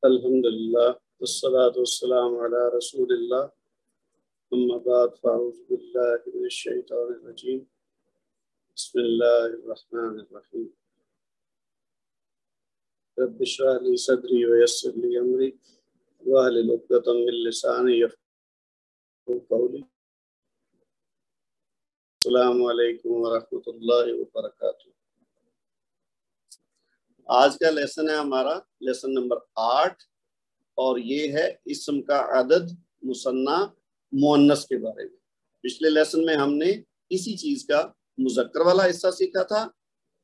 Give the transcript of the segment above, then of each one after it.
الحمدللہ والصلاة والسلام علی رسول اللہ اما بعد فاعوذ باللہ من الشیطان الرجیم بسم اللہ الرحمن الرحیم رب اشرح لی صدری ویسر لی امری واحلل عقدۃ من لسانی یفقهوا قولی السلام علیکم ورحمۃ اللہ وبرکاتہ۔ آج کا لیسن ہے ہمارا لیسن نمبر 8 اور یہ ہے اسم کا عدد مثنیٰ مؤنث کے بارے میں۔ پچھلے لیسن میں ہم نے اسی چیز کا مذکر والا حصہ سیکھا تھا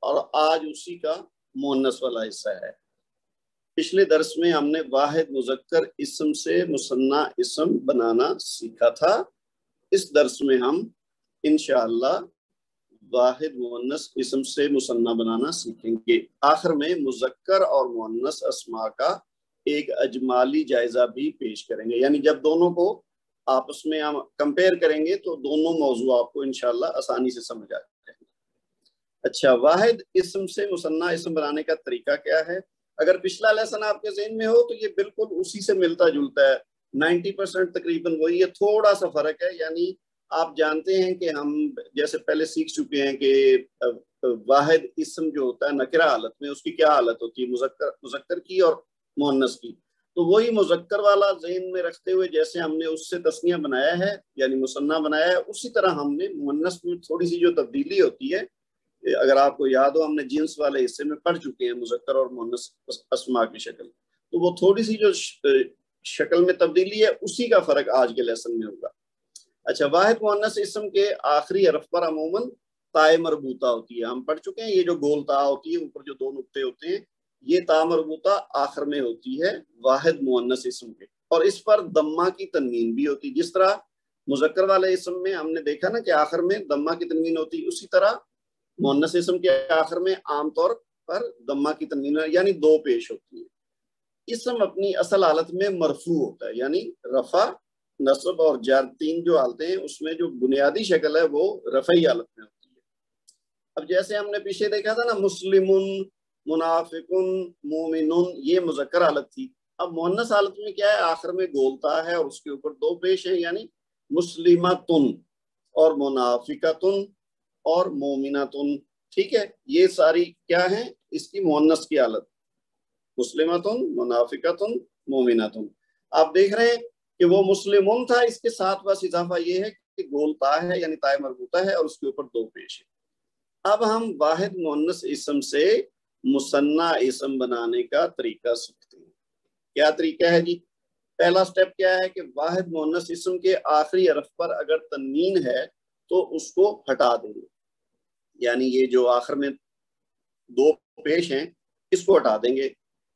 اور آج اسی کا مؤنث والا حصہ ہے۔ پچھلے درس میں ہم نے واحد مذکر اسم سے مثنیٰ اسم بنانا سیکھا تھا۔ اس درس میں ہم انشاءاللہ واحد مؤنث اسم سے مثنیٰ بنانا سیکھیں گے۔ آخر میں مذکر اور مؤنث اسماء کا ایک اجمالی جائزہ بھی پیش کریں گے، یعنی جب دونوں کو آپس میں ہم کمپیئر کریں گے تو دونوں موضوع آپ کو انشاءاللہ آسانی سے سمجھ آ جائیں گے۔ اچھا، واحد اسم سے مثنیٰ اسم بنانے کا طریقہ کیا ہے؟ اگر پچھلا لیسن آپ کے ذہن میں ہو تو یہ بالکل اسی سے ملتا جلتا ہے، 90% تقریباً وہی ہے، تھوڑا سا فرق ہے۔ یعنی آپ جانتے ہیں کہ ہم جیسے پہلے سیکھ چکے ہیں کہ واحد اسم جو ہوتا ہے نکرہ حالت میں اس کی کیا حالت ہوتی ہے، مذکر کی اور مؤنث کی۔ تو وہی مذکر والا ذہن میں رکھتے ہوئے جیسے ہم نے اس سے تثنیہ بنایا ہے یعنی مثنیٰ بنایا ہے، اسی طرح ہم نے مؤنث میں تھوڑی سی جو تبدیلی ہوتی ہے، اگر آپ کو یاد ہو ہم نے جنس والے حصے میں پڑھ چکے ہیں مذکر اور مؤنث اسماء کی شکل، تو وہ تھوڑی سی جو شکل میں تبدیلی ہے اسی کا فرق آج کے لیسن میں ہوگا۔ اچھا، واحد مؤنث اسم کے آخری حرف پر عموماً تائے مربوطہ ہوتی ہے، ہم پڑھ چکے ہیں۔ یہ جو گول تا ہوتی ہے، اوپر جو دو نقطے ہوتے ہیں، یہ تا مربوطہ آخر میں ہوتی ہے واحد مؤنث اسم کے، اور اس پر ضمہ کی تنوین بھی ہوتی ہے۔ جس طرح مذکر والے اسم میں ہم نے دیکھا نا کہ آخر میں ضمہ کی تنوین ہوتی ہے، اسی طرح مؤنث اسم کے آخر میں عام طور پر ضمہ کی تنوین یعنی دو پیش ہوتی ہے۔ اسم اپنی اصل حالت میں مرفوع ہوتا ہے، یعنی رفع، نصب اور جر تین جو حالتیں ہیں اس میں جو بنیادی شکل ہے وہ رفعی حالت میں ہوتی ہے۔ اب جیسے ہم نے پیچھے دیکھا تھا نا، مسلمن، منافقن، مومنن، یہ مذکر حالت تھی۔ اب مؤنث حالت میں کیا ہے؟ آخر میں گولتا ہے اور اس کے اوپر دو پیش ہیں، یعنی مسلمتن اور منافقتن اور مومنتن۔ ٹھیک ہے، یہ ساری کیا ہیں؟ اس کی مؤنث کی حالت، مسلمتن، منافقتن، مومنتن۔ آپ دیکھ رہے ہیں کہ وہ مسلمون تھا، اس کے ساتھ بس اضافہ یہ ہے کہ گول تا ہے یعنی تائے مربوطہ ہے اور اس کے اوپر دو پیش ہے۔ اب ہم واحد مؤنث اسم سے مثنیٰ اسم بنانے کا طریقہ سیکھتے ہیں۔ کیا طریقہ ہے جی؟ پہلا سٹیپ کیا ہے کہ واحد مؤنث اسم کے آخری حرف پر اگر تنوین ہے تو اس کو ہٹا دیں گے، یعنی یہ جو آخر میں دو پیش ہیں اس کو ہٹا دیں گے۔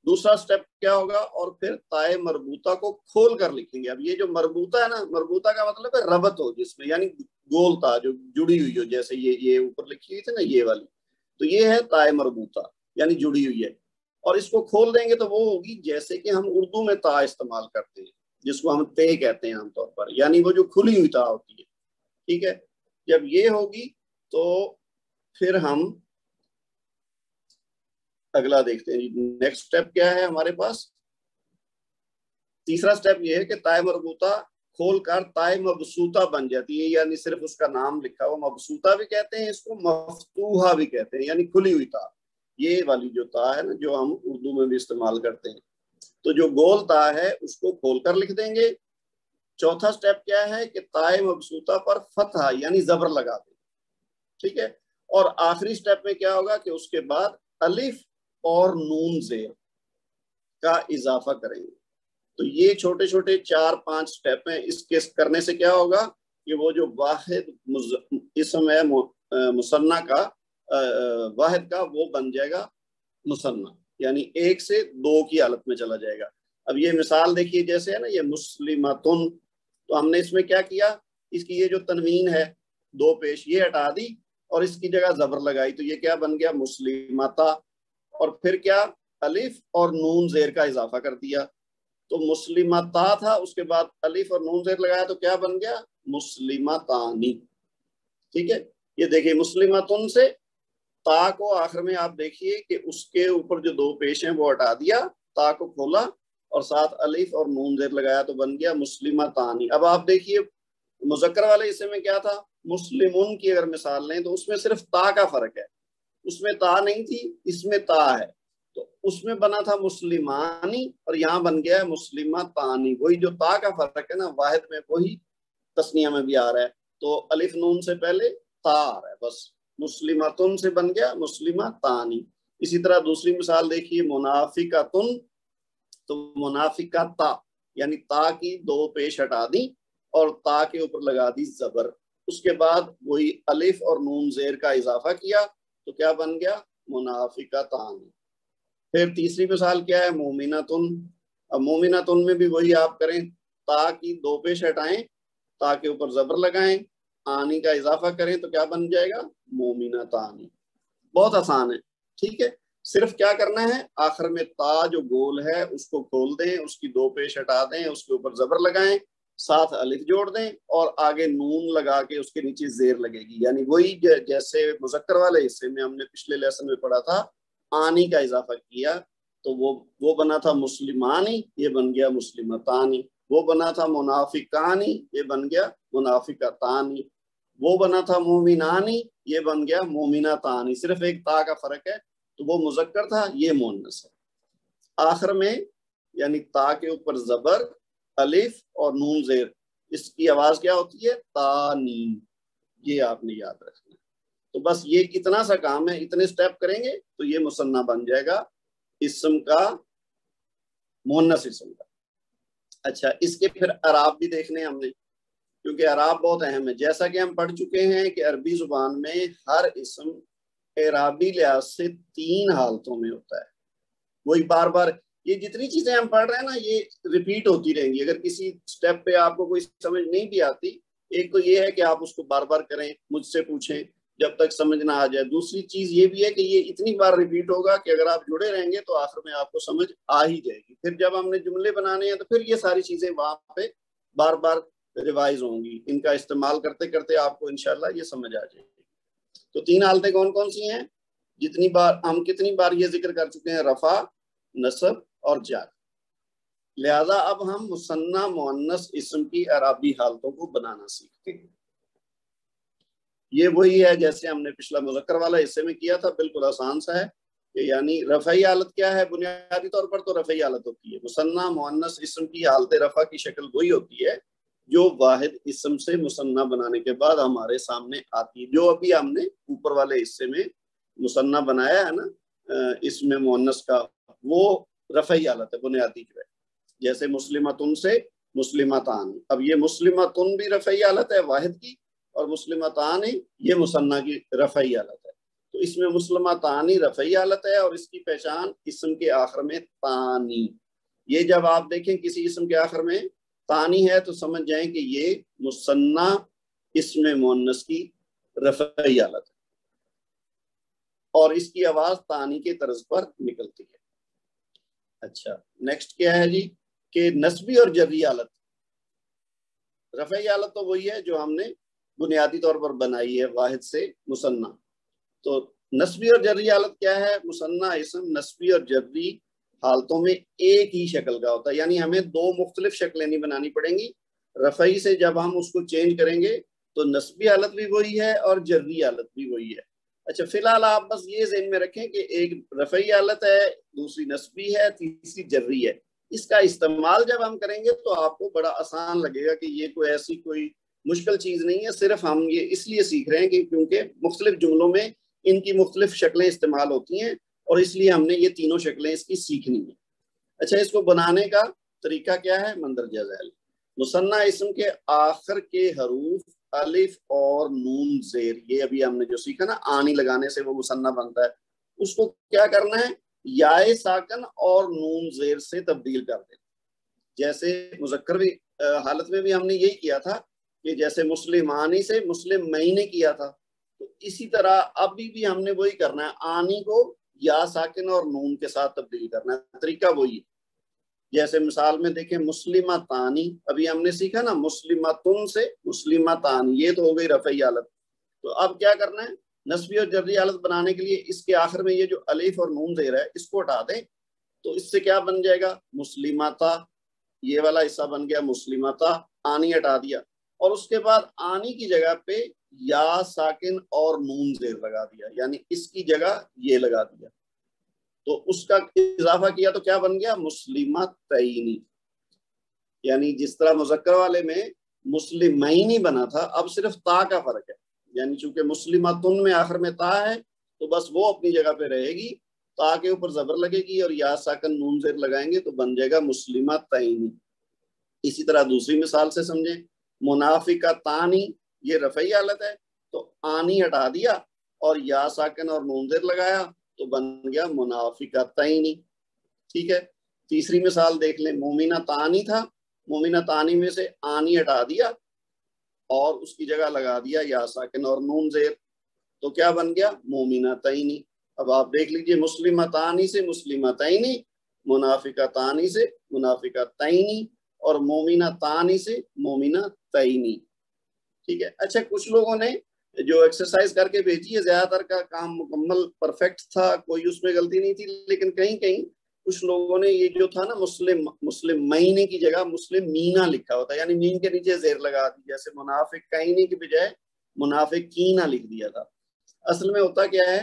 دوسرا سٹیپ کیا ہوگا؟ اور پھر تائے مربوطہ کو کھول کر لکھیں گے۔ اب یہ جو مربوطہ ہے نا، مربوطہ کا مطلب ہے ربط ہو جس میں، یعنی گول تا جو جڑی ہوئی ہو، جیسے یہ اوپر لکھی ہوئی تھی نا یہ والی، تو یہ ہے تائے مربوطہ یعنی جڑی ہوئی ہے، اور اس کو کھول دیں گے تو وہ ہوگی جیسے کہ ہم اردو میں تا استعمال کرتے ہیں جس کو ہم تے کہتے ہیں عام طور پر، یعنی وہ جو کھلی ہوئی تا ہوتی ہے۔ ٹھیک ہے، جب یہ ہوگی تو پھر ہم اگلا دیکھتے ہیں۔ نیکسٹ سٹیپ کیا ہے ہمارے پاس؟ تیسرا سٹیپ یہ ہے کہ تائے مربوطہ کھول کر تائے مبسوطہ بن جاتی ہے، یعنی صرف اس کا نام لکھا ہوا، مبسوطہ بھی کہتے ہیں اس کو، مفتوحہ بھی کہتے ہیں، یعنی کھلی ہوئی تا۔ یہ والی جو تا ہے نا جو ہم اردو میں بھی استعمال کرتے ہیں، تو جو گول تا ہے اس کو کھول کر لکھ دیں گے۔ چوتھا سٹیپ کیا ہے کہ تائے مبسوطہ پر فتحہ یعنی زبر لگا دیں۔ ٹھیک ہے، اور آخری سٹیپ میں کیا ہوگا کہ اس کے بعد الف اور نون زیر کا اضافہ کریں گے۔ تو یہ چھوٹے چھوٹے 4-5 سٹیپ ہیں، اس کے کرنے سے کیا ہوگا کہ وہ جو واحد اسم ہے مثنیٰ کا، واحد کا، وہ بن جائے گا مثنیٰ، یعنی 1 سے 2 کی حالت میں چلا جائے گا۔ اب یہ مثال دیکھیے، جیسے ہے نا یہ مسلمتن، تو ہم نے اس میں کیا کیا؟ اس کی یہ جو تنوین ہے دو پیش یہ ہٹا دی اور اس کی جگہ زبر لگائی، تو یہ کیا بن گیا؟ مسلمتا، اور پھر کیا؟ الف اور نون زیر کا اضافہ کر دیا، تو مسلمتا تھا، اس کے بعد الف اور نون زیر لگایا تو کیا بن گیا؟ مسلمتانی۔ ٹھیک ہے، یہ دیکھیے مسلمتن سے تا کو آخر میں آپ دیکھیے کہ اس کے اوپر جو دو پیش ہیں وہ ہٹا دیا، تا کو کھولا اور ساتھ الف اور نون زیر لگایا تو بن گیا مسلمتانی. اب آپ دیکھیے مذکر والے حصے میں کیا تھا, مسلمون کی اگر مثال لیں تو اس میں صرف تا کا فرق ہے, اس میں تا نہیں تھی, اس میں تا ہے, تو اس میں بنا تھا مسلمانی اور یہاں بن گیا ہے مسلمتانی. وہی جو تا کا فرق ہے نا واحد میں, وہی تسنیہ میں بھی آ رہا ہے. تو الف نون سے پہلے تا آ رہا ہے, بس مسلمتن سے بن گیا مسلمتانی. اسی طرح دوسری مثال دیکھیے منافقتن, تو منافقتا یعنی تا کی دو پیش ہٹا دی اور تا کے اوپر لگا دی زبر, اس کے بعد وہی الف اور نون زیر کا اضافہ کیا تو کیا بن گیا منافقتان. پھر تیسری مثال کیا ہے مومنتن. اب مومنتن میں بھی وہی آپ کریں, تا کی دو پیش ہٹائیں, تا کے اوپر زبر لگائیں, آنی کا اضافہ کریں تو کیا بن جائے گا مومنتانی. بہت آسان ہے, ٹھیک ہے. صرف کیا کرنا ہے, آخر میں تا جو گول ہے اس کو کھول دیں, اس کی دو پیش ہٹا دیں, اس کے اوپر زبر لگائیں, ساتھ الف جوڑ دیں اور آگے نون لگا کے اس کے نیچے زیر لگے گی. یعنی وہی جیسے مذکر والے حصے میں ہم نے پچھلے لیسن میں پڑھا تھا, آنی کا اضافہ کیا تو وہ بنا تھا مسلمانی, یہ بن گیا مسلمتانی. وہ بنا تھا منافقانی, یہ بن گیا منافقتانی. وہ بنا تھا مومنانی, یہ بن گیا مومنتانی. صرف ایک تا کا فرق ہے, تو وہ مذکر تھا, یہ مؤنث ہے. آخر میں یعنی تا کے اوپر زبر, الف اور نون زیر, اس کی آواز کیا ہوتی ہے تانی. یہ آپ نے یاد رکھنا. تو بس یہ کتنا سا کام ہے, اتنے سٹیپ کریں گے تو یہ مثنیٰ بن جائے گا اسم کا, مؤنث اسم کا. اچھا, اس کے پھر اعراب بھی دیکھنے ہم نے, کیونکہ اعراب بہت اہم ہے. جیسا کہ ہم پڑھ چکے ہیں کہ عربی زبان میں ہر اسم اعرابی لحاظ سے 3 حالتوں میں ہوتا ہے. وہی بار بار یہ جتنی چیزیں ہم پڑھ رہے ہیں نا یہ ریپیٹ ہوتی رہیں گی. اگر کسی سٹیپ پہ آپ کو کوئی سمجھ نہیں بھی آتی, ایک تو یہ ہے کہ آپ اس کو بار بار کریں, مجھ سے پوچھیں جب تک سمجھ نہ آ جائے. دوسری چیز یہ بھی ہے کہ یہ اتنی بار ریپیٹ ہوگا کہ اگر آپ جڑے رہیں گے تو آخر میں آپ کو سمجھ آ ہی جائے گی. پھر جب ہم نے جملے بنانے ہیں تو پھر یہ ساری چیزیں وہاں پہ بار بار ریوائز ہوں گی. ان کا استعمال کرتے کرتے آپ کو انشاءاللہ یہ سمجھ آ جائے گی. تو 3 حالتیں کون کون سی ہیں, جتنی بار ہم کتنی بار یہ ذکر کر چکے ہیں, رفع, نصب اور جر. لہذا اب ہم مثنیٰ مؤنث اسم کی اعرابی حالتوں کو بنانا سیکھتے ہیں. یہ وہی ہے جیسے ہم نے پچھلا مذکر والا حصے میں کیا تھا, بالکل آسان سا ہے. کہ یعنی رفعی حالت کیا ہے, بنیادی طور پر تو رفعی حالت ہوتی ہے. مثنیٰ مؤنث اسم کی حالت رفع کی شکل وہی ہوتی ہے جو واحد اسم سے مثنیٰ بنانے کے بعد ہمارے سامنے آتی ہے. جو ابھی ہم نے اوپر والے حصے میں مثنیٰ بنایا ہے نا اسم مؤنث کا, وہ رفعی حالت ہے بنیادی جو ہے. جیسے مسلمتن سے مسلمتان, اب یہ مسلمتن بھی رفعی حالت ہے واحد کی, اور مسلمتان یہ مثنیٰ کی رفعی حالت ہے. تو اس میں مسلمتانی رفعی حالت ہے, اور اس کی پہچان اسم کے آخر میں تانی. یہ جب آپ دیکھیں کسی اسم کے آخر میں تانی ہے تو سمجھ جائیں کہ یہ مثنیٰ اسم مؤنث کی رفعی حالت ہے, اور اس کی آواز تانی کے طرز پر نکلتی ہے. اچھا, نیکسٹ کیا ہے جی, کہ نسبی اور جری حالت. رفعی حالت تو وہی ہے جو ہم نے بنیادی طور پر بنائی ہے واحد سے مثنیٰ. تو نسبی اور جری حالت کیا ہے, مثنیٰ اسم نسبی اور جری حالتوں میں ایک ہی شکل کا ہوتا ہے. یعنی ہمیں 2 مختلف شکلیں نہیں بنانی پڑیں گی. رفعی سے جب ہم اس کو چینج کریں گے تو نسبی حالت بھی وہی ہے اور جری حالت بھی وہی ہے. اچھا, فی الحال آپ بس یہ ذہن میں رکھیں کہ ایک رفعی حالت ہے, دوسری نسبی ہے, تیسری جری ہے. اس کا استعمال جب ہم کریں گے تو آپ کو بڑا آسان لگے گا کہ یہ کوئی ایسی کوئی مشکل چیز نہیں ہے. صرف ہم یہ اس لیے سیکھ رہے ہیں کہ کیونکہ مختلف جملوں میں ان کی مختلف شکلیں استعمال ہوتی ہیں, اور اس لیے ہم نے یہ تینوں شکلیں اس کی سیکھنی ہیں. اچھا, اس کو بنانے کا طریقہ کیا ہے, مندرجہ ذیل. مثنیٰ اسم کے آخر کے حروف الف اور نون زیر, یہ ابھی ہم نے جو سیکھا نا آنی لگانے سے وہ مثنیٰ بنتا ہے, اس کو کیا کرنا ہے, یائے ساکن اور نون زیر سے تبدیل کر دینا. جیسے مذکر بھی حالت میں بھی ہم نے یہی کیا تھا کہ جیسے مسلمانی سے مسلم مئی کیا تھا, تو اسی طرح ابھی بھی ہم نے وہی کرنا ہے, آنی کو یا ساکن اور نون کے ساتھ تبدیل کرنا ہے. طریقہ وہی ہے. جیسے مثال میں دیکھیں مسلمتانی, ابھی ہم نے سیکھا نا مسلمتن سے مسلمتانی, یہ تو ہو گئی رفعی حالت. تو اب کیا کرنا ہے, نسبی اور جری حالت بنانے کے لیے اس کے آخر میں یہ جو الف اور نون زیر ہے اس کو ہٹا دیں, تو اس سے کیا بن جائے گا؟ مسلمتا، یہ والا حصہ بن گیا مسلمتا، آنی ہٹا دیا، اور اس کے بعد آنی کی جگہ پہ یا ساکن اور نون زیر لگا دیا، یعنی اس کی جگہ یہ لگا دیا، تو اس کا اضافہ کیا تو کیا بن گیا؟ مسلمتینی، یعنی جس طرح مذکر والے میں مسلمینی بنا تھا، اب صرف تا کا فرق ہے، یعنی چونکہ مسلمتن میں آخر میں تا ہے تو بس وہ اپنی جگہ پہ رہے گی، تا کے اوپر زبر لگے گی اور یا ساکن نون زیر لگائیں گے تو بن جائے گا مسلمتینی۔ اسی طرح دوسری مثال سے سمجھیں، منافقتانی، یہ رفعی حالت ہے تو آنی ہٹا دیا اور یا ساکن اور نون زیر لگایا تو بن گیا منافقتینی، ٹھیک ہے۔ تیسری مثال دیکھ لیں، مومنتانی تھا، مومنتانی میں سے آنی ہٹا دیا اور اس کی جگہ لگا دیا یا ساکن اور نون زیر، تو کیا بن گیا؟ مومنتینی۔ اب آپ دیکھ لیجئے، مسلمتانی سے مسلمتینی، منافقتانی سے منافقتینی، اور مومنتانی سے مومنتینی، ٹھیک ہے۔ اچھا، کچھ لوگوں نے جو ایکسرسائز کر کے بھیجی ہے، زیادہ تر کا کام مکمل پرفیکٹ تھا، کوئی اس میں غلطی نہیں تھی، لیکن کہیں کہیں کچھ لوگوں نے یہ جو تھا نا مسلمین کی جگہ مسلمینا لکھا ہوتا ہے، یعنی مین کے نیچے زیر لگا دی، جیسے منافقین کی بجائے منافقینا لکھ دیا تھا۔ اصل میں ہوتا کیا ہے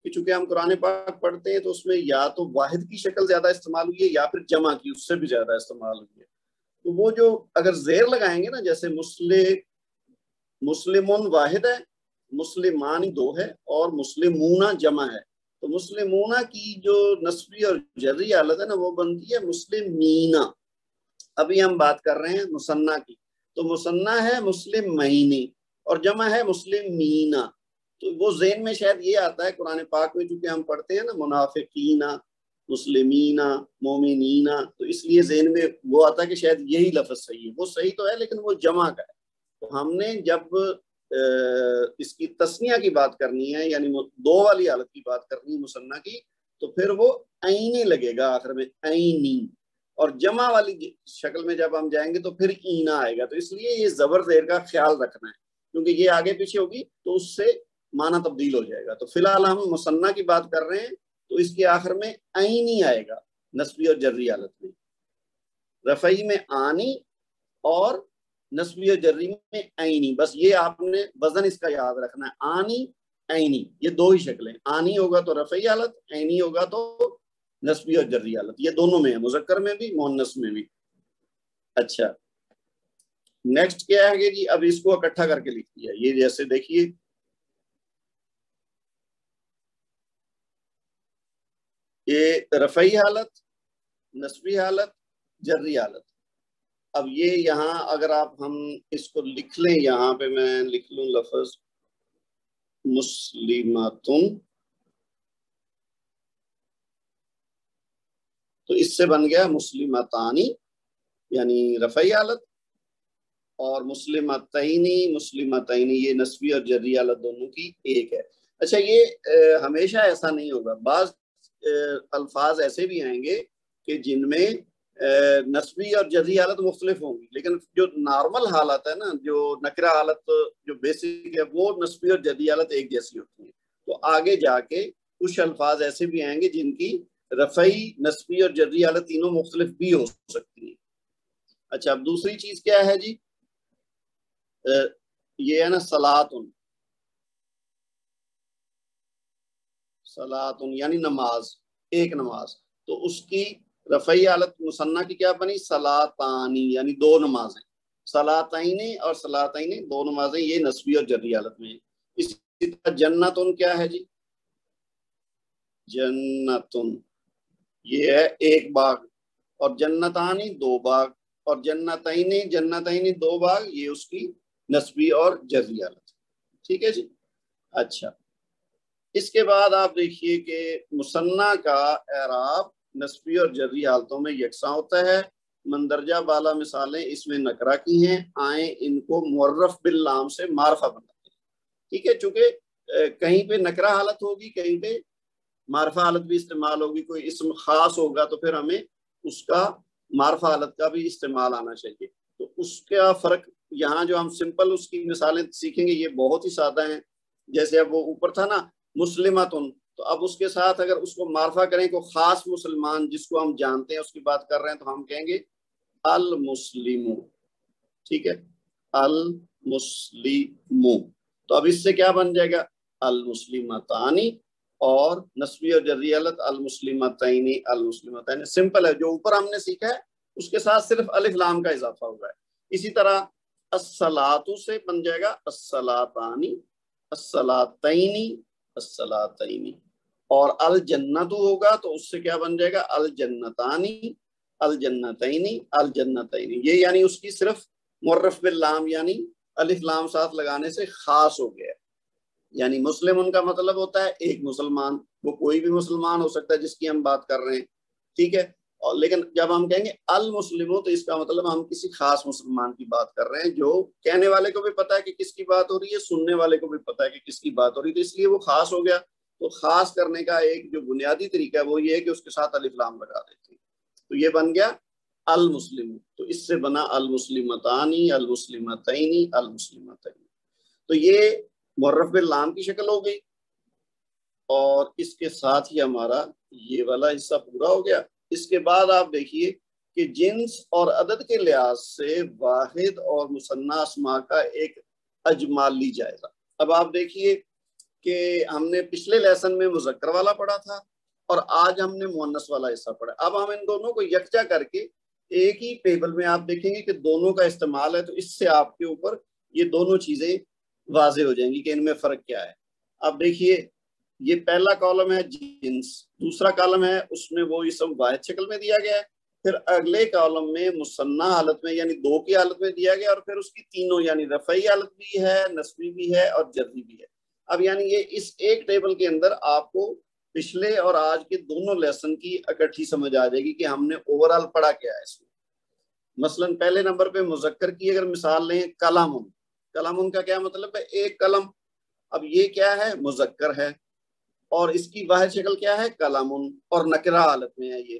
کہ چونکہ ہم قرآن پاک پڑھتے ہیں تو اس میں یا تو واحد کی شکل زیادہ استعمال ہوئی ہے یا پھر جمع کی اس سے بھی زیادہ استعمال ہوئی ہے، تو وہ جو اگر زیر لگائیں گے نا، جیسے مسلمون واحد ہے، مسلمان دو ہے، اور مسلمونا جمع ہے، تو مسلمونا کی جو نسبی اور جری حالت ہے نا وہ بنتی ہے مسلمینا۔ ابھی ہم بات کر رہے ہیں مثنیٰ کی، تو مثنیٰ ہے مسلمینی اور جمع ہے مسلمینا، تو وہ ذہن میں شاید یہ آتا ہے قرآن پاک میں چونکہ ہم پڑھتے ہیں نا منافقینا، مسلمینا، مومنینا، تو اس لیے ذہن میں وہ آتا ہے کہ شاید یہی لفظ صحیح ہے۔ وہ صحیح تو ہے لیکن وہ جمع کا ہے، تو ہم نے جب اس کی تسنیہ کی بات کرنی ہے، یعنی دو والی حالت کی بات کرنی ہے مثنیٰ کی، تو پھر وہ عینی لگے گا آخر میں، عینی، اور جمع والی شکل میں جب ہم جائیں گے تو پھر اینا آئے گا، تو اس لیے یہ زبر زیر کا خیال رکھنا ہے، کیونکہ یہ آگے پیچھے ہوگی تو اس سے معنی تبدیل ہو جائے گا۔ تو فی الحال ہم مثنیٰ کی بات کر رہے ہیں تو اس کے آخر میں عینی آئے گا نسبی اور جری حالت میں، رفعی میں آنی اور نسبی اور جری میں عینی، بس یہ آپ نے وزن اس کا یاد رکھنا ہے، آنی عینی، یہ دو ہی شکلیں، آنی ہوگا تو رفعی حالت، عینی ہوگا تو نسبی اور جری حالت، یہ دونوں میں ہے، مذکر میں بھی مؤنث میں بھی۔ اچھا، نیکسٹ کیا ہے جی؟ اب اس کو اکٹھا کر کے لکھ دیا، یہ جیسے دیکھیے، یہ رفعی حالت، نسبی حالت، جری حالت۔ اب یہ یہاں اگر ہم اس کو لکھ لیں، یہاں پہ میں لکھ لوں لفظ مسلماتن، تو اس سے بن گیا مسلمتانی یعنی رفعی حالت، اور مسلمتینی یہ نسبی اور جری حالت دونوں کی ایک ہے۔ اچھا، یہ ہمیشہ ایسا نہیں ہوگا، بعض الفاظ ایسے بھی آئیں گے کہ جن میں نسبی اور جری حالت مختلف ہوں گی، لیکن جو نارمل حالت ہے نا، جو نکرہ حالت جو بیسک ہے، وہ نسبی اور جری حالت ایک جیسی ہوتی ہے۔ تو آگے جا کے کچھ الفاظ ایسے بھی آئیں گے جن کی رفعی، نسبی اور جری حالت تینوں مختلف بھی ہو سکتی ہیں۔ اچھا، اب دوسری چیز کیا ہے جی؟ یہ ہے نا صلاتن، صلاتن یعنی نماز، ایک نماز، تو اس کی رفعی حالت مثنیٰ کی کیا بنی؟ صلاتانی، یعنی دو نمازیں، صلاتینی اور صلاتینی دو نمازیں، یہ نسبی اور جری حالت میں ہے۔ اسی طرح جنتن کیا ہے جی؟ جنتن یہ ہے ایک باغ، اور جنتانی دو باغ، اور جنتینی دو باغ، یہ اس کی نسبی اور جری حالت، ٹھیک ہے جی۔ اچھا، اس کے بعد آپ دیکھیے کہ مثنیٰ کا اعراب نسبی اور جری حالتوں میں یکساں ہوتا ہے۔ مندرجہ بالا مثالیں اس میں نکرہ کی ہیں، آئیں ان کو معرف باللام سے معرفہ بناتے ہیں، ٹھیک ہے، چونکہ کہیں پہ نکرہ حالت ہوگی، کہیں پہ معرفہ حالت بھی استعمال ہوگی، کوئی اسم خاص ہوگا تو پھر ہمیں اس کا معرفہ حالت کا بھی استعمال آنا چاہیے۔ تو اس کا فرق یہاں جو ہم سمپل اس کی مثالیں سیکھیں گے، یہ بہت ہی سادہ ہیں۔ جیسے اب وہ اوپر تھا نا مسلمتن، تو اب اس کے ساتھ اگر اس کو معرفہ کریں کو خاص مسلمان جس کو ہم جانتے ہیں اس کی بات کر رہے ہیں تو ہم کہیں گے المسلم. ٹھیک ہے, المسلم. تو اب اس سے کیا بن جائے گا, المسلمتانی, اور نسبی اور جری حالت المسلمتین المسلمتین. سمپل ہے, جو اوپر ہم نے سیکھا ہے اس کے ساتھ صرف الف لام کا اضافہ ہوا ہے. اسی طرح الصلاۃ سے بن جائے گا الصلاۃانی الصلاۃین الصلاۃین, اور الجنت ہوگا تو اس سے کیا بن جائے گا الجنتانی الجنتین الجنتین. یہ یعنی اس کی صرف معرف باللام یعنی الف لام ساتھ لگانے سے خاص ہو گیا. یعنی مسلم ان کا مطلب ہوتا ہے ایک مسلمان, وہ کوئی بھی مسلمان ہو سکتا ہے جس کی ہم بات کر رہے ہیں. ٹھیک ہے, اور لیکن جب ہم کہیں گے المسلم تو اس کا مطلب ہم کسی خاص مسلمان کی بات کر رہے ہیں, جو کہنے والے کو بھی پتا ہے کہ کس کی بات ہو رہی ہے, سننے والے کو بھی پتا ہے کہ کس کی بات ہو رہی ہے, تو اس لیے وہ خاص ہو گیا. تو خاص کرنے کا ایک جو بنیادی طریقہ ہے وہ یہ ہے کہ اس کے ساتھ الف لام لگا دیتے ہیں, تو یہ بن گیا المسلم. تو اس سے بنا المسلمتانی المسلمتین المسلمتین. تو یہ معرف باللام کی شکل ہو گئی, اور اس کے ساتھ ہی ہمارا یہ والا حصہ پورا ہو گیا. اس کے بعد آپ دیکھیے کہ جنس اور عدد کے لحاظ سے واحد اور مثنیٰ اسماء کا ایک اجمالی جائزہ. اب آپ دیکھیے کہ ہم نے پچھلے لیسن میں مذکر والا پڑھا تھا اور آج ہم نے مؤنث والا حصہ پڑھا. اب ہم ان دونوں کو یکجا کر کے ایک ہی ٹیبل میں آپ دیکھیں گے کہ دونوں کا استعمال ہے, تو اس سے آپ کے اوپر یہ دونوں چیزیں واضح ہو جائیں گی کہ ان میں فرق کیا ہے. اب دیکھیے یہ پہلا کالم ہے جنس, دوسرا کالم ہے اس میں وہ اسم واحد شکل میں دیا گیا ہے, پھر اگلے کالم میں مثنیٰ حالت میں یعنی دو کی حالت میں دیا گیا, اور پھر اس کی تینوں یعنی رفعی حالت بھی ہے, نصبی بھی ہے اور جری بھی ہے. اب یعنی یہ اس ایک ٹیبل کے اندر آپ کو پچھلے اور آج کے دونوں لیسن کی اکٹھی سمجھ آ جائے گی کہ ہم نے اوورال پڑھا کیا ہے اس میں. مثلا پہلے نمبر پہ مذکر کی اگر مثال لیں, کلامن, کلامن کا کیا مطلب ہے ایک قلم. اب یہ کیا ہے مذکر ہے, اور اس کی واحد شکل کیا ہے کلامن, اور نکرہ حالت میں ہے یہ.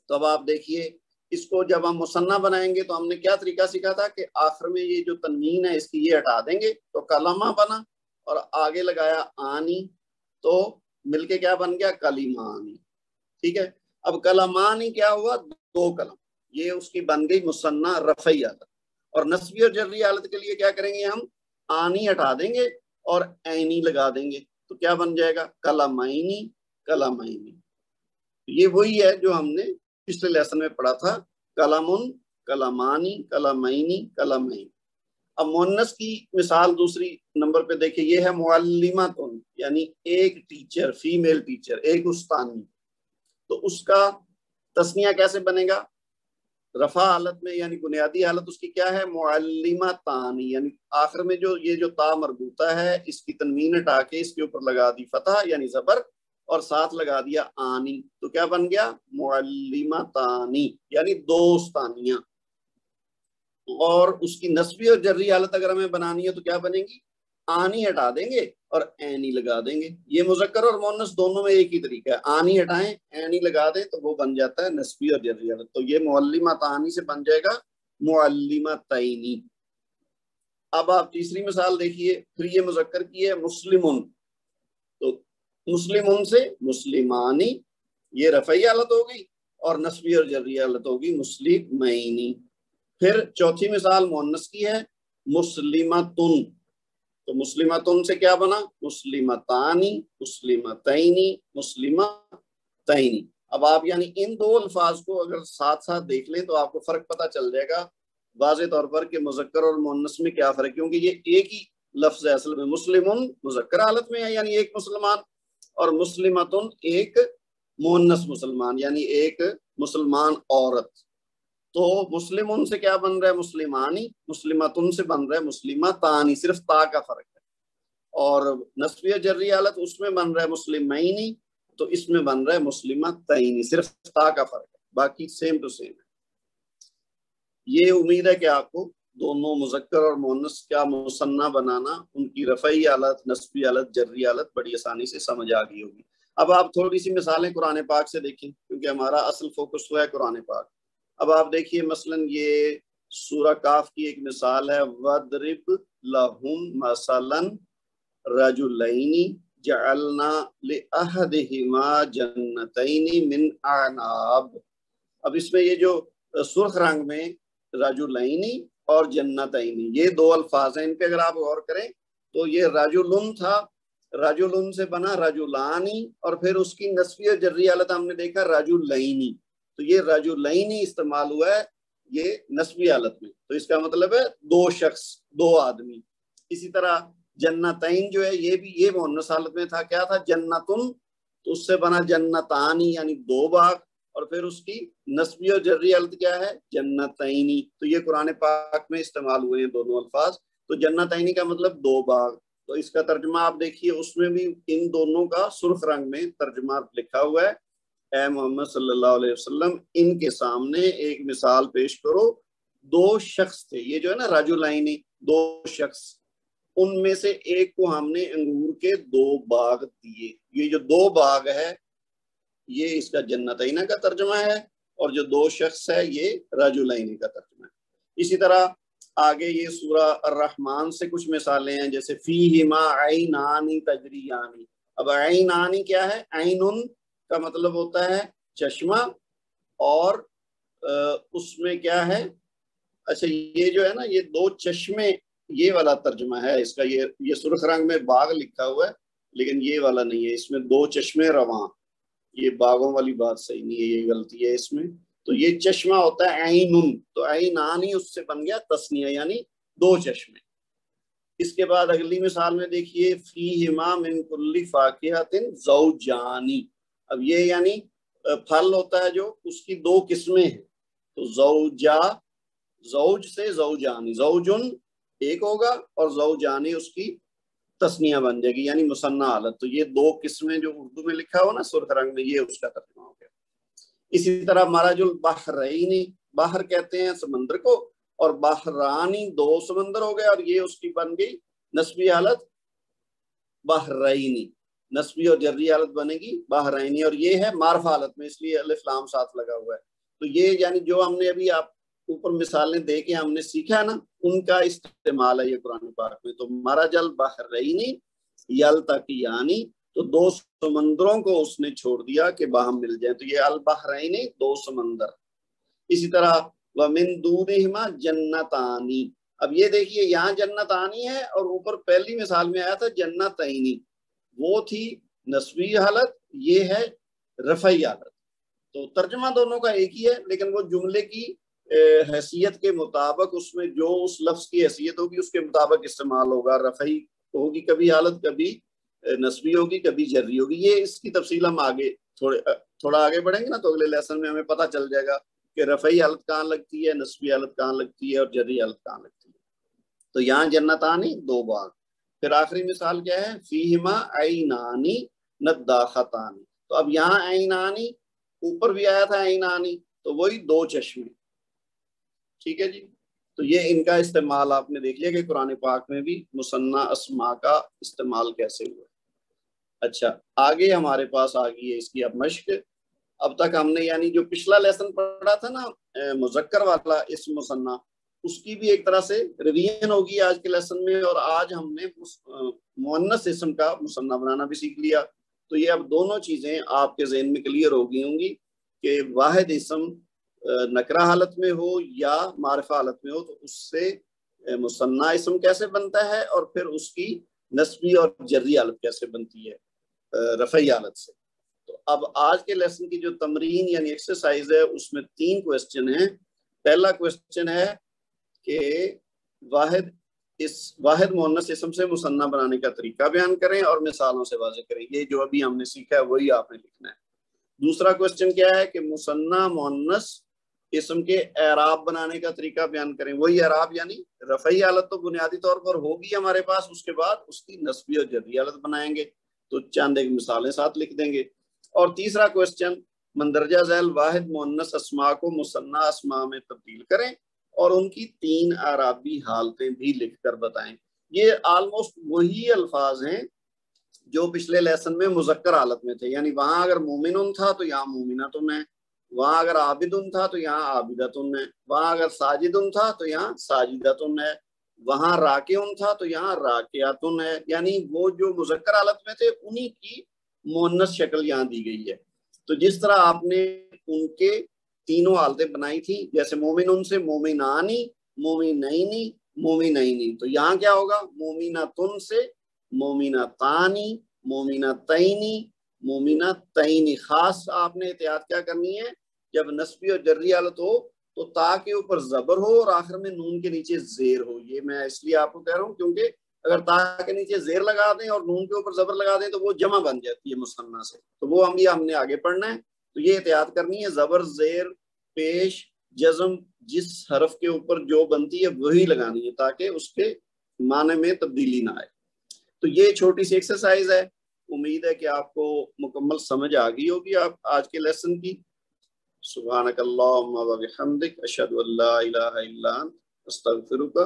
تو اب آپ دیکھیے اس کو جب ہم مثنیٰ بنائیں گے تو ہم نے کیا طریقہ سیکھا تھا کہ آخر میں یہ جو تنوین ہے اس کی یہ ہٹا دیں گے تو کلمہ بنا, اور آگے لگایا آنی تو مل کے کیا بن گیا کلیمانی. ٹھیک ہے, اب کلمانی کیا ہوا دو قلم, یہ اس کی بن گئی مثنیٰ رفعی حالت. اور نصبی اور جری حالت کے لیے کیا کریں گے ہم آنی ہٹا دیں گے اور عینی لگا دیں گے, تو کیا بن جائے گا کلمینی کلمینی. یہ وہی ہے جو ہم نے پچھلے لیسن میں پڑھا تھا, کلمن کلمانی کلمینی کلمین. اب مؤنث کی مثال دوسری نمبر پہ دیکھیں, یہ ہے معلمتن یعنی ایک ٹیچر, فیمیل ٹیچر, ایک استانی. تو اس کا تسنیہ کیسے بنے گا رفع حالت میں, یعنی بنیادی حالت اس کی کیا ہے معلمتانی, یعنی آخر میں جو یہ جو تا مربوطہ ہے اس کی تنوین ہٹا کے اس کے اوپر لگا دی فتح یعنی زبر, اور ساتھ لگا دیا آنی, تو کیا بن گیا معلمتانی یعنی دو استانیاں. اور اس کی نصبی اور جری حالت اگر ہمیں بنانی ہے تو کیا بنے گی آنی ہٹا دیں گے اور عینی لگا دیں گے. یہ مذکر اور مؤنث دونوں میں ایک ہی طریقہ ہے, آنی ہٹائیں عینی لگا دیں تو وہ بن جاتا ہے نصبی اور جری حالت. تو یہ معلمتانی سے بن جائے گا معلمتینی. اب آپ تیسری مثال دیکھیے, پھر یہ مذکر کی ہے مسلمن, تو مسلمن سے مسلمانی, یہ رفعی حالت ہوگی, اور نصبی اور جری حالت ہوگی مسلمینی. پھر چوتھی مثال مؤنث کی ہے مسلمتن, تو مسلمتن سے کیا بنا مسلمتانی مسلمتینی مسلمتینی. اب آپ یعنی ان دو الفاظ کو اگر ساتھ ساتھ دیکھ لیں تو آپ کو فرق پتہ چل جائے گا واضح طور پر کہ مذکر اور مؤنث میں کیا فرق ہے, کیونکہ یہ ایک ہی لفظ ہے اصل میں. مسلمن مذکر حالت میں ہے یعنی ایک مسلمان, اور مسلمتن ایک مؤنث مسلمان یعنی ایک مسلمان عورت. تو مسلمن سے کیا بن رہا ہے مسلمانی, مسلمتن سے بن رہا ہے مسلمتانی, صرف تا کا فرق ہے. اور نصبی جری حالت اس میں بن رہا ہے مسلمینی, تو اس میں بن رہا ہے مسلمتینی, صرف تا کا فرق ہے, باقی سیم ٹو سیم ہے. یہ امید ہے کہ آپ کو دونوں مذکر اور مؤنث کا مثنیٰ بنانا, ان کی رفعی حالت نصبی حالت جری حالت بڑی آسانی سے سمجھ آ گئی ہوگی. اب آپ تھوڑی سی مثالیں قرآن پاک سے دیکھیں کیونکہ ہمارا اصل فوکس ہوا ہے قرآن پاک. اب آپ دیکھیے مثلا یہ سورہ کاف کی ایک مثال ہے وَضْرِبْ لَهُمْ مَثَلًا رَجُلَيْنِ جعلنا لأحدہما جنتین من اعناب. اب اس میں یہ جو سرخ رنگ میں رجلین اور جنتین، یہ دو الفاظ ہیں، ان پہ اگر آپ غور کریں تو یہ رجلن تھا، رجلن سے بنا رجلانی، اور پھر اس کی نسبی اور جری حالت ہم نے دیکھا رجلینی، تو یہ رجلینی استعمال ہوا ہے یہ نسبی حالت میں، تو اس کا مطلب ہے دو شخص، دو آدمی. اسی طرح جنتین جو ہے یہ بھی یہ مؤنث حالت میں تھا، کیا تھا؟ جنتن، تو اس سے بنا جنتانی یعنی دو باغ، اور پھر اس کی نسبی اور جری حالت کیا ہے؟ جنتینی. تو یہ قرآن پاک میں استعمال ہوئے ہیں دونوں الفاظ. تو جنتینی کا مطلب دو باغ. تو اس کا ترجمہ آپ دیکھیے، اس میں بھی ان دونوں کا سرخ رنگ میں ترجمہ لکھا ہوا ہے، اے محمد صلی اللہ علیہ وسلم ان کے سامنے ایک مثال پیش کرو، دو شخص تھے، یہ جو ہے نا رجلین، دو شخص، ان میں سے ایک کو ہم نے انگور کے دو باغ دیے. یہ جو دو باغ ہے یہ اس کا جنتین کا ترجمہ ہے، اور جو دو شخص ہے یہ رجلین کا ترجمہ ہے. اسی طرح آگے یہ سورہ الرحمن سے کچھ مثالیں ہیں، جیسے فیہما عینان تجریان. اب عینان کیا ہے؟ عینن کا مطلب ہوتا ہے چشمہ، اور اس میں کیا ہے؟ اچھا یہ جو ہے نا یہ دو چشمے، یہ والا ترجمہ ہے اس کا. یہ سرخ رنگ میں باغ لکھا ہوا ہے لیکن یہ والا نہیں ہے، اس میں دو چشمے رواں، یہ باغوں والی بات صحیح نہیں ہے، یہ غلطی ہے اس میں. تو یہ چشمہ ہوتا ہے عینن، تو عینانی اس سے بن گیا تثنیہ یعنی دو چشمے. اس کے بعد اگلی مثال میں دیکھیے فیہما من کل فاکہۃ زوجانی. اب یہ یعنی پھل ہوتا ہے جو اس کی دو قسمیں ہیں، تو زوجا، زوج سے زوجانی، زوجن ایک ہوگا اور زوجانی اس کی تثنیہ بن جائے گی یعنی مثنیٰ حالت. تو یہ دو قسمیں جو اردو میں لکھا ہوا نا سرخ رنگ میں، یہ اس کا ترجمہ ہو گیا. اسی طرح مرج البحرین، باہر کہتے ہیں سمندر کو، اور بحرانی دو سمندر ہو گئے، اور یہ اس کی بن گئی نسبی حالت بحرینی، نسبی اور جری حالت بنے گی بحرینی، اور یہ ہے معرفہ حالت میں، اس لیے الف لام ساتھ لگا ہوا ہے. تو یہ یعنی جو ہم نے ابھی آپ اوپر مثالیں دے کے ہم نے سیکھا نا، ان کا استعمال ہے یہ قرآن پاک میں. تو مرج البحرین یلتقیانی، تو دو سمندروں کو اس نے چھوڑ دیا کہ باہم مل جائیں، تو یہ البحرین دو سمندر. اسی طرح وَمِن دُونِهِمَا جَنَّتَانِ. اب یہ دیکھیے یہاں جنتانی ہے اور اوپر پہلی مثال میں آیا تھا جنتینی، وہ تھی نسبی حالت، یہ ہے رفعی حالت. تو ترجمہ دونوں کا ایک ہی ہے، لیکن وہ جملے کی حیثیت کے مطابق اس میں جو اس لفظ کی حیثیت ہوگی اس کے مطابق استعمال ہوگا. رفعی ہوگی کبھی حالت، کبھی نسبی ہوگی، کبھی جری ہوگی. یہ اس کی تفصیل ہم آگے تھوڑا آگے بڑھیں گے نا تو اگلے لیسن میں ہمیں پتہ چل جائے گا کہ رفعی حالت کہاں لگتی ہے، نسبی حالت کہاں لگتی ہے، اور جری حالت کہاں لگتی ہے. تو یہاں جنتانی دو باغ. پھر آخری مثال کیا ہے؟ فیہما عینانی نداختانی. تو اب یہاں عینانی، اوپر بھی آیا تھا عینانی، تو وہی دو چشمے. ٹھیک ہے جی. تو یہ ان کا استعمال آپ نے دیکھ لیا کہ قرآن پاک میں بھی مثنیٰ اسماء کا استعمال کیسے ہوا. اچھا آگے ہمارے پاس آ گئی ہے اس کی اب مشق. اب تک ہم نے یعنی جو پچھلا لیسن پڑھا تھا نا مذکر والا اسم مثنیٰ، اس کی بھی ایک طرح سے ریویژن ہوگی آج کے لیسن میں، اور آج ہم نے مؤنث اسم کا مثنیٰ بنانا بھی سیکھ لیا. تو یہ اب دونوں چیزیں آپ کے ذہن میں کلیئر ہو گئی ہوں گی کہ واحد اسم نکرہ حالت میں ہو یا معرفہ حالت میں ہو تو اس سے مثنیٰ اسم کیسے بنتا ہے، اور پھر اس کی نسبی اور جری حالت کیسے بنتی ہے رفعی حالت سے. تو اب آج کے لیسن کی جو تمرین یعنی ایکسرسائز ہے اس میں 3 کوسچن ہیں. پہلا کوسچن ہے کہ واحد مؤنث اسم سے مثنیٰ بنانے کا طریقہ بیان کریں اور مثالوں سے واضح کریں. یہ جو ابھی ہم نے سیکھا ہے وہی آپ نے لکھنا ہے. دوسرا کوسچن کیا ہے کہ مثنیٰ مؤنث اسم کے اعراب بنانے کا طریقہ بیان کریں. وہی اعراب یعنی رفعی حالت تو بنیادی طور پر ہوگی ہمارے پاس، اس کے بعد اس کی نسبی اور جری حالت بنائیں گے. تو چند ایک مثالیں ساتھ لکھ دیں گے. اور تیسرا کوسچن مندرجہ ذیل واحد مؤنث اسماء کو مثنیٰ اسماء میں تبدیل کریں اور ان کی 3 اعرابی حالتیں بھی لکھ کر بتائیں. یہ آلموسٹ وہی الفاظ ہیں جو پچھلے لیسن میں مذکر حالت میں تھے، یعنی وہاں اگر مومن تھا تو یہاں مومنتن ہے، وہاں اگر عابد تھا تو یہاں عابدتن ہے، وہاں اگر ساجد تھا تو یہاں ساجدتن ہے. وہاں راکعون تھا تو یہاں راکعاتن ہے، یعنی وہ جو مذکر حالت میں تھے انہی کی مؤنث شکل یہاں دی گئی ہے۔ تو جس طرح آپ نے ان کے تینوں حالتیں بنائی تھی، جیسے مومنون سے مومنانی، مومنینی، مومنینی، تو یہاں کیا ہوگا؟ مومناتن سے مومناتانی، مومنتینی، مومنتینی۔ خاص آپ نے احتیاط کیا کرنی ہے، جب نسبی اور جری حالت ہو تو تا کے اوپر زبر ہو اور آخر میں نون کے نیچے زیر ہو۔ یہ میں اس لیے آپ کو کہہ رہا ہوں کیونکہ اگر تا کے نیچے زیر لگا دیں اور نون کے اوپر زبر لگا دیں تو وہ جمع بن جاتی ہے مثنیٰ سے، تو وہ ہم نے آگے پڑھنا ہے۔ تو یہ احتیاط کرنی ہے، زبر، زیر، پیش، جزم جس حرف کے اوپر جو بنتی ہے وہی لگانی ہے تاکہ اس کے معنی میں تبدیلی نہ آئے۔ تو یہ چھوٹی سی ایکسرسائز ہے، امید ہے کہ آپ کو مکمل سمجھ آ گئی ہوگی آپ آج کے لیسن کی۔ سبحانک اللہم و بحمدک، اشہد ان لا الہ الا انت، استغفرک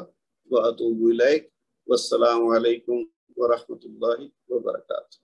و اتوب الیک، والسلام علیکم ورحمۃ اللہ وبرکاتہ۔